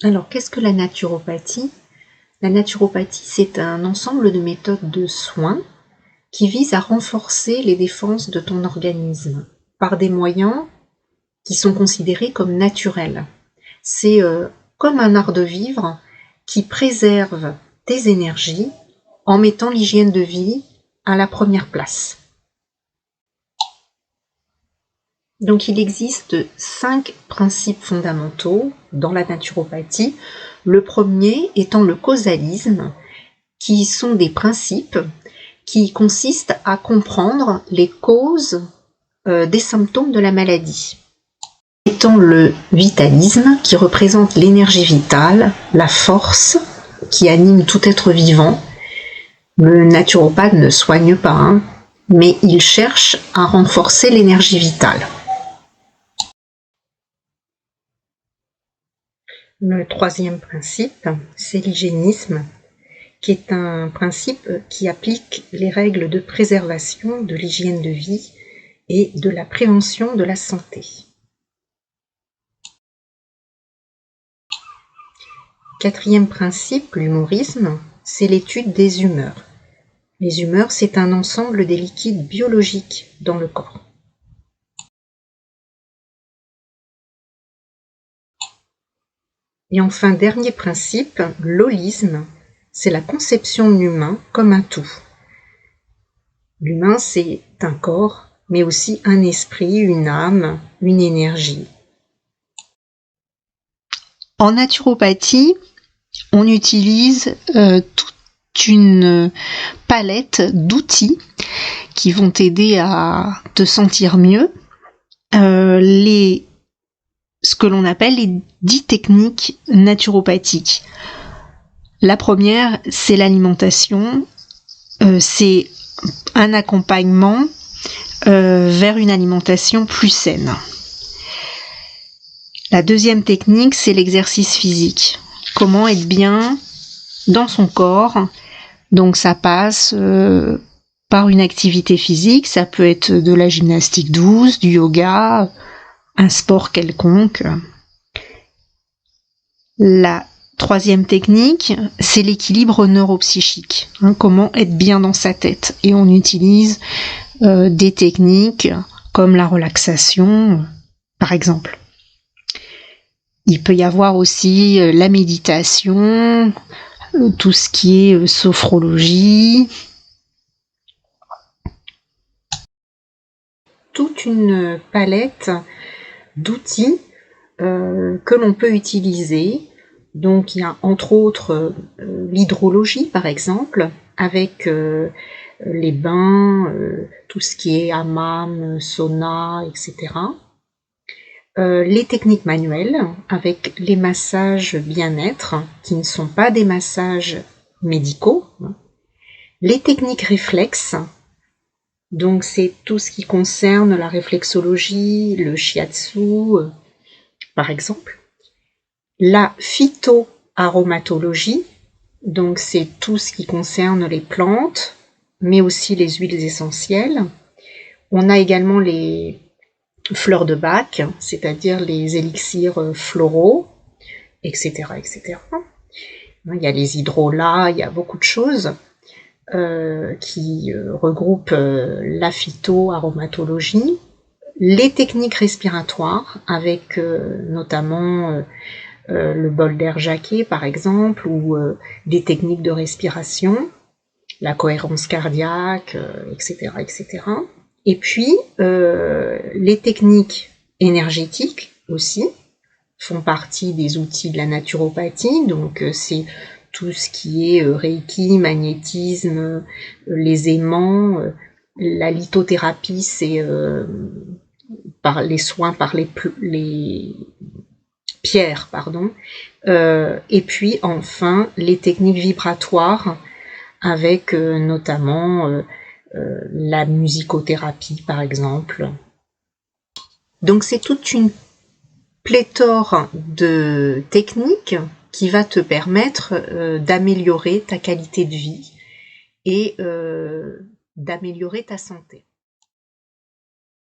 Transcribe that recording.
Alors, qu'est-ce que la naturopathie? La naturopathie, c'est un ensemble de méthodes de soins qui visent à renforcer les défenses de ton organisme par des moyens qui sont considérés comme naturels. C'est comme un art de vivre qui préserve tes énergies en mettant l'hygiène de vie à la première place. Donc il existe 5 principes fondamentaux dans la naturopathie. Le premier étant le causalisme, qui sont des principes qui consistent à comprendre les causes des symptômes de la maladie. Étant le vitalisme, qui représente l'énergie vitale, la force qui anime tout être vivant. Le naturopathe ne soigne pas, mais il cherche à renforcer l'énergie vitale. Le troisième principe, c'est l'hygiénisme, qui est un principe qui applique les règles de préservation de l'hygiène de vie et de la prévention de la santé. Quatrième principe, l'humorisme, c'est l'étude des humeurs. Les humeurs, c'est un ensemble des liquides biologiques dans le corps. Et enfin, dernier principe, l'holisme, c'est la conception de l'humain comme un tout. L'humain, c'est un corps, mais aussi un esprit, une âme, une énergie. En naturopathie, on utilise toute une palette d'outils qui vont t'aider à te sentir mieux. Ce que l'on appelle les 10 techniques naturopathiques. La première, c'est l'alimentation. C'est un accompagnement vers une alimentation plus saine. La deuxième technique, c'est l'exercice physique. Comment être bien dans son corps. Donc ça passe par une activité physique, ça peut être de la gymnastique douce, du yoga, un sport quelconque. La troisième technique, c'est l'équilibre neuropsychique. Comment être bien dans sa tête. Et on utilise des techniques comme la relaxation, par exemple. Il peut y avoir aussi la méditation, tout ce qui est sophrologie. Toute une palette d'outils que l'on peut utiliser. Donc il y a entre autres l'hydrologie par exemple, avec les bains, tout ce qui est hammam, sauna, etc. Les techniques manuelles, avec les massages bien-être, qui ne sont pas des massages médicaux. Les techniques réflexes, donc c'est tout ce qui concerne la réflexologie, le shiatsu, par exemple. La phytoaromatologie, donc c'est tout ce qui concerne les plantes, mais aussi les huiles essentielles. On a également les fleurs de bac, c'est-à-dire les élixirs floraux, etc., etc. Il y a les hydrolats, il y a beaucoup de choses qui regroupent la phytoaromatologie, les techniques respiratoires, avec notamment le bol d'air Jacquet par exemple, ou des techniques de respiration, la cohérence cardiaque, etc., etc. Et puis les techniques énergétiques aussi font partie des outils de la naturopathie, donc c'est tout ce qui est reiki, magnétisme, les aimants, la lithothérapie, c'est par les soins par les pierres, pardon, et puis enfin les techniques vibratoires avec notamment la musicothérapie par exemple. Donc c'est toute une pléthore de techniques qui va te permettre d'améliorer ta qualité de vie et d'améliorer ta santé.